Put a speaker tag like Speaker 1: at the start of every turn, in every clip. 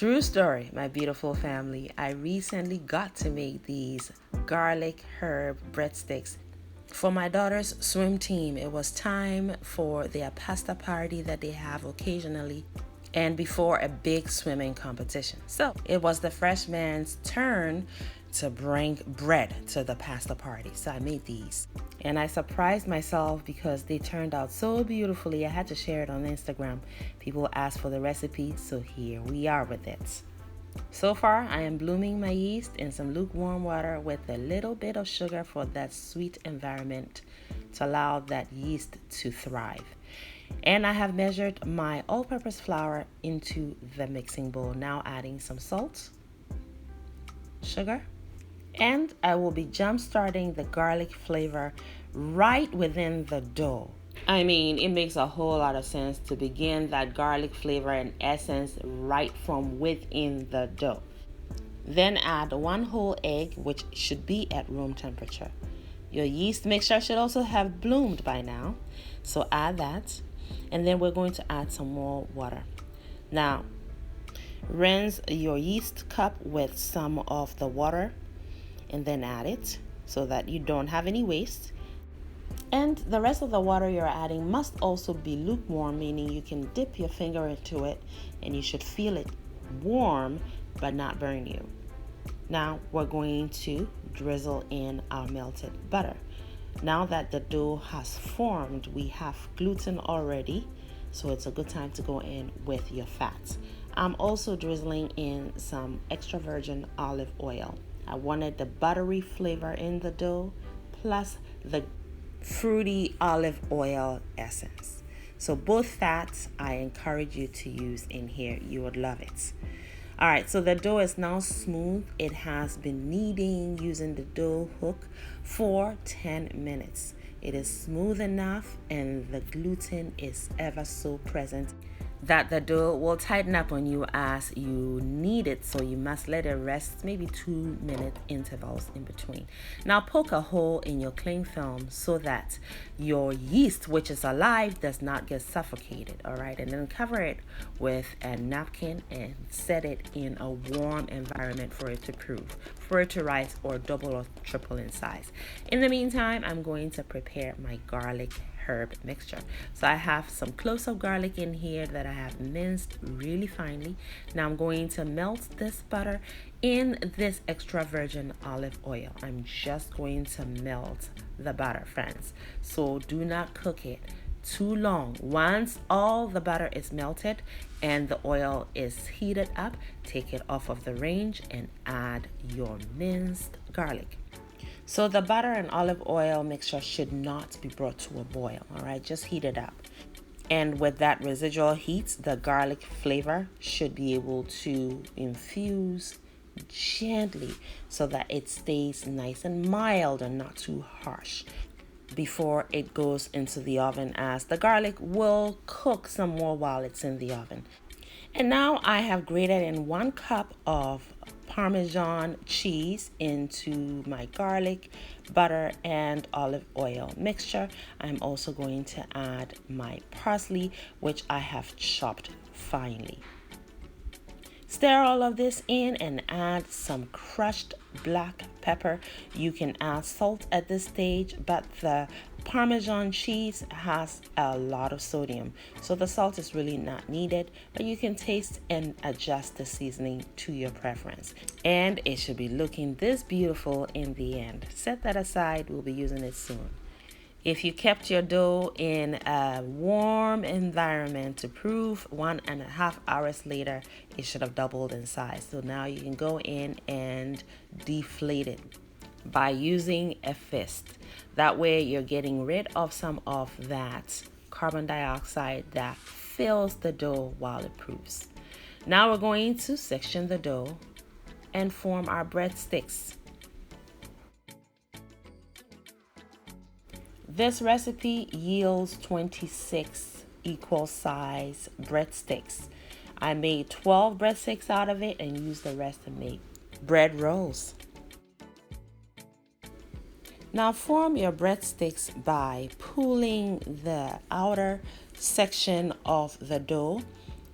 Speaker 1: True story, my beautiful family. I recently got to make these garlic herb breadsticks for my daughter's swim team. It was time for their pasta party that they have occasionally and before a big swimming competition. So it was the freshman's turn to bring bread to the pasta party. So I made these and I surprised myself because they turned out so beautifully. I had to share it on Instagram. People asked for the recipe, so here we are with it. So far, I am blooming my yeast in some lukewarm water with a little bit of sugar for that sweet environment to allow that yeast to thrive. And I have measured my all-purpose flour into the mixing bowl. Now adding some salt, sugar, and I will be jump-starting the garlic flavor right within the dough. I mean, it makes a whole lot of sense to begin that garlic flavor and essence right from within the dough. Then add 1 whole egg, which should be at room temperature. Your yeast mixture should also have bloomed by now, so add that. And then we're going to add some more water. Now, rinse your yeast cup with some of the water and then add it so that you don't have any waste. And the rest of the water you're adding must also be lukewarm, meaning you can dip your finger into it and you should feel it warm but not burn you. Now we're going to drizzle in our melted butter. Now that the dough has formed, we have gluten already, so it's a good time to go in with your fats. I'm also drizzling in some extra virgin olive oil. I wanted the buttery flavor in the dough plus the fruity olive oil essence. So both fats I encourage you to use in here. You would love it. All right, so the dough is now smooth. It has been kneading using the dough hook for 10 minutes. It is smooth enough and the gluten is ever so present that the dough will tighten up on you as you knead it, so you must let it rest maybe 2-minute intervals in between. Now poke a hole in your cling film so that your yeast, which is alive, does not get suffocated. All right, and then cover it with a napkin and set it in a warm environment for it to rise or double or triple in size. In the meantime, I'm going to prepare my garlic herb mixture. So I have some clove garlic in here that I have minced really finely. Now I'm going to melt this butter in this extra virgin olive oil. I'm just going to melt the butter, friends. So do not cook it too long. Once all the butter is melted and the oil is heated up, take it off of the range and add your minced garlic. So the butter and olive oil mixture should not be brought to a boil, all right? Just heat it up. And with that residual heat, the garlic flavor should be able to infuse gently so that it stays nice and mild and not too harsh before it goes into the oven, as the garlic will cook some more while it's in the oven. And now I have grated in 1 cup of Parmesan cheese into my garlic, butter, and olive oil mixture. I'm also going to add my parsley, which I have chopped finely. Stir all of this in and add some crushed black pepper. You can add salt at this stage, but the Parmesan cheese has a lot of sodium, so the salt is really not needed, but you can taste and adjust the seasoning to your preference. And it should be looking this beautiful in the end. Set that aside, we'll be using it soon. If you kept your dough in a warm environment to proof, 1.5 hours later, it should have doubled in size. So now you can go in and deflate it by using a fist. That way you're getting rid of some of that carbon dioxide that fills the dough while it proofs. Now we're going to section the dough and form our breadsticks. This recipe yields 26 equal size breadsticks. I made 12 breadsticks out of it and used the rest to make bread rolls. Now form your breadsticks by pulling the outer section of the dough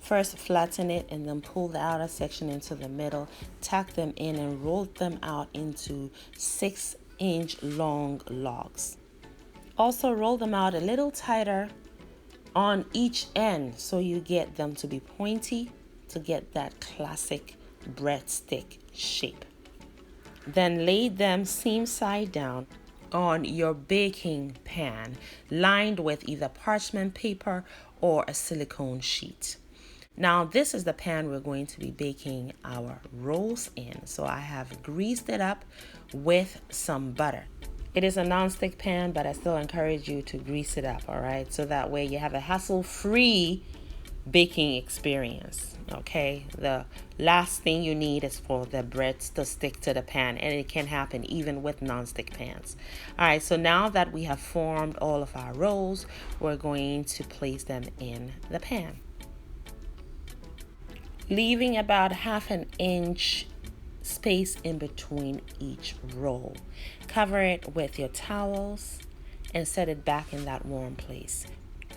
Speaker 1: First, flatten it and then pull the outer section into the middle, tack them in and roll them out into 6-inch long logs. Also roll them out a little tighter on each end so you get them to be pointy to get that classic breadstick shape. Then lay them seam side down on your baking pan lined with either parchment paper or a silicone sheet. Now this is the pan we're going to be baking our rolls in. So I have greased it up with some butter. It is a non-stick pan, but I still encourage you to grease it up, all right? So that way you have a hassle-free baking experience, okay? The last thing you need is for the breads to stick to the pan, and it can happen even with non-stick pans. All right, so now that we have formed all of our rolls, we're going to place them in the pan, leaving about 1/2 inch space in between each roll. Cover it with your towels and set it back in that warm place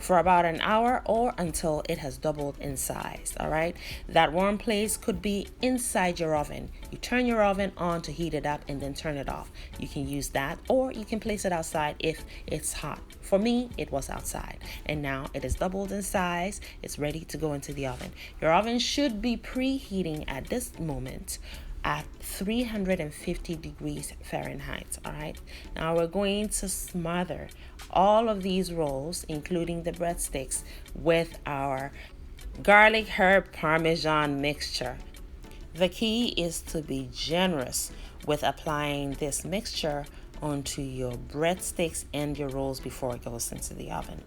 Speaker 1: for about an hour or until it has doubled in size. All right, that warm place could be inside your oven. You turn your oven on to heat it up and then turn it off. You can use that, or you can place it outside if it's hot. For me, it was outside, and now it is doubled in size. It's ready to go into the oven. Your oven should be preheating at this moment at 350 degrees Fahrenheit. All right, now we're going to smother all of these rolls, including the breadsticks, with our garlic herb Parmesan mixture. The key is to be generous with applying this mixture onto your breadsticks and your rolls before it goes into the oven.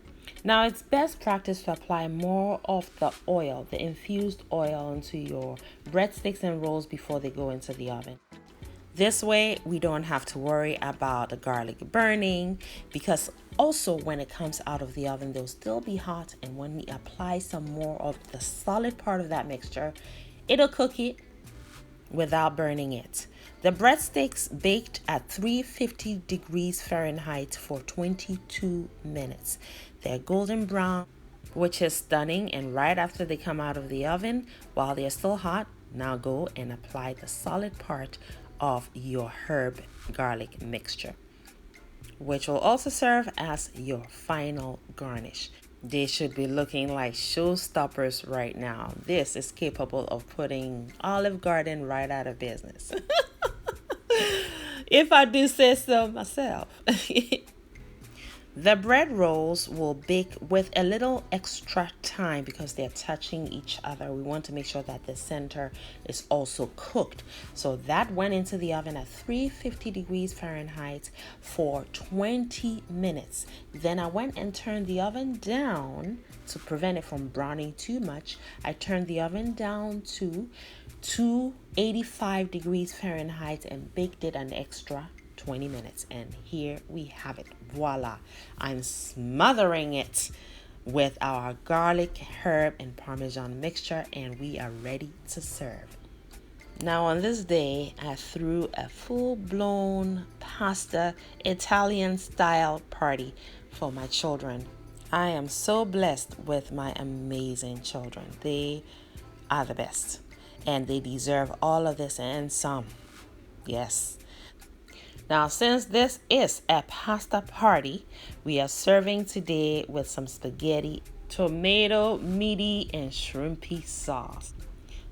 Speaker 1: Now it's best practice to apply more of the oil, the infused oil, onto your breadsticks and rolls before they go into the oven. This way we don't have to worry about the garlic burning, because also when it comes out of the oven they'll still be hot, and when we apply some more of the solid part of that mixture, it'll cook it without burning it. The breadsticks baked at 350 degrees Fahrenheit for 22 minutes. They're golden brown, which is stunning, and right after they come out of the oven, while they're still hot, now go and apply the solid part of your herb garlic mixture, which will also serve as your final garnish. They should be looking like showstoppers right now. This is capable of putting Olive Garden right out of business. If I do say so myself. The bread rolls will bake with a little extra time because they're touching each other. We want to make sure that the center is also cooked. So that went into the oven at 350 degrees Fahrenheit for 20 minutes. Then I went and turned the oven down to prevent it from browning too much. I turned the oven down to 285 degrees Fahrenheit and baked it an extra 20 minutes, and here we have it. Voila, I'm smothering it with our garlic, herb, and Parmesan mixture, and we are ready to serve. Now on this day, I threw a full-blown pasta Italian style party for my children. I am so blessed with my amazing children. They are the best, and they deserve all of this and some. Yes. Now, since this is a pasta party, we are serving today with some spaghetti, tomato, meaty, and shrimpy sauce.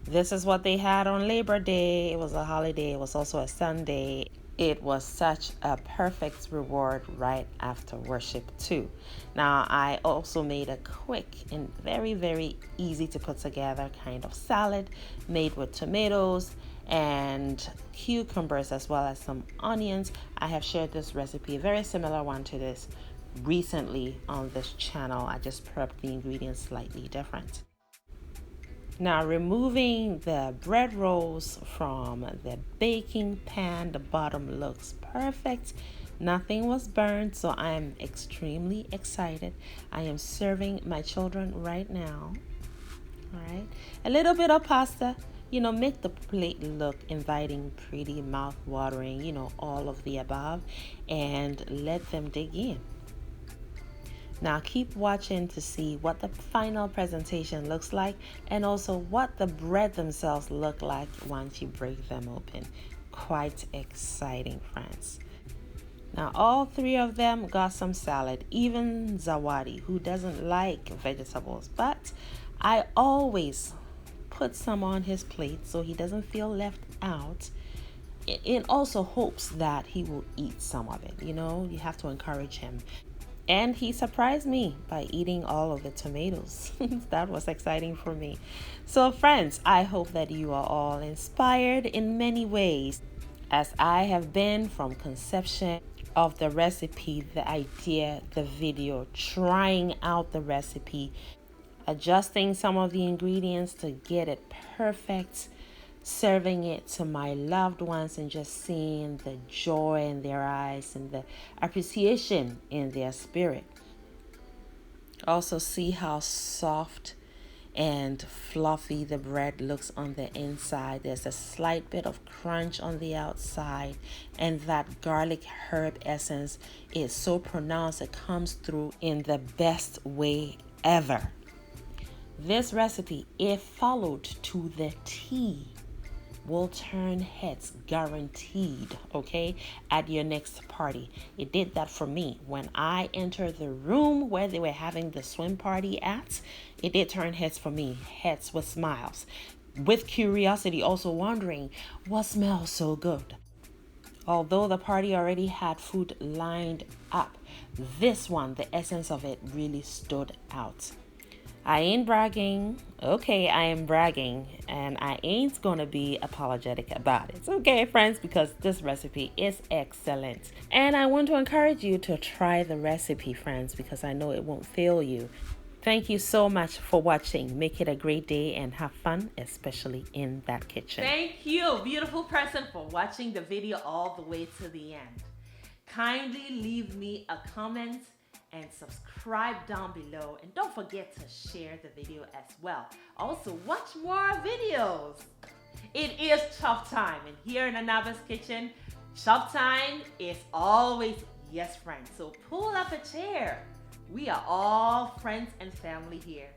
Speaker 1: This is what they had on Labor Day. It was a holiday. It was also a Sunday. It was such a perfect reward right after worship too. Now, I also made a quick and very, very easy to put together kind of salad made with tomatoes and cucumbers, as well as some onions. I have shared this recipe, a very similar one to this, recently on this channel. I just prepped the ingredients slightly different. Now, removing the bread rolls from the baking pan, the bottom looks perfect. Nothing was burned, so I am extremely excited. I am serving my children right now. All right, a little bit of pasta. Make the plate look inviting, pretty, mouth-watering, all of the above, and let them dig in. Now keep watching to see what the final presentation looks like and also what the bread themselves look like once you break them open. Quite exciting, friends. Now all three of them got some salad, even Zawadi, who doesn't like vegetables, but I always put some on his plate so he doesn't feel left out. It also hopes that he will eat some of it. You have to encourage him. And he surprised me by eating all of the tomatoes. That was exciting for me. So, friends, I hope that you are all inspired in many ways, as I have been from conception of the recipe, the idea, the video, trying out the recipe, adjusting some of the ingredients to get it perfect, serving it to my loved ones, and just seeing the joy in their eyes and the appreciation in their spirit. Also, see how soft and fluffy the bread looks on the inside. There's a slight bit of crunch on the outside, and that garlic herb essence is so pronounced it comes through in the best way ever. This recipe, if followed to the T, will turn heads guaranteed, okay, at your next party. It did that for me when I entered the room where they were having the swim party at. It did turn heads for me, heads with smiles, with curiosity, also wondering what smells so good. Although the party already had food lined up, this one, the essence of it really stood out. I ain't bragging. Okay, I am bragging, and I ain't gonna be apologetic about it. Okay, friends, because this recipe is excellent. And I want to encourage you to try the recipe, friends, because I know it won't fail you. Thank you so much for watching. Make it a great day and have fun, especially in that kitchen. Thank you, beautiful person, for watching the video all the way to the end. Kindly leave me a comment and subscribe down below, and don't forget to share the video as well. Also, watch more videos. It is chop time, and here in Anaba's kitchen, chop time is always yes, friends. So pull up a chair. We are all friends and family here.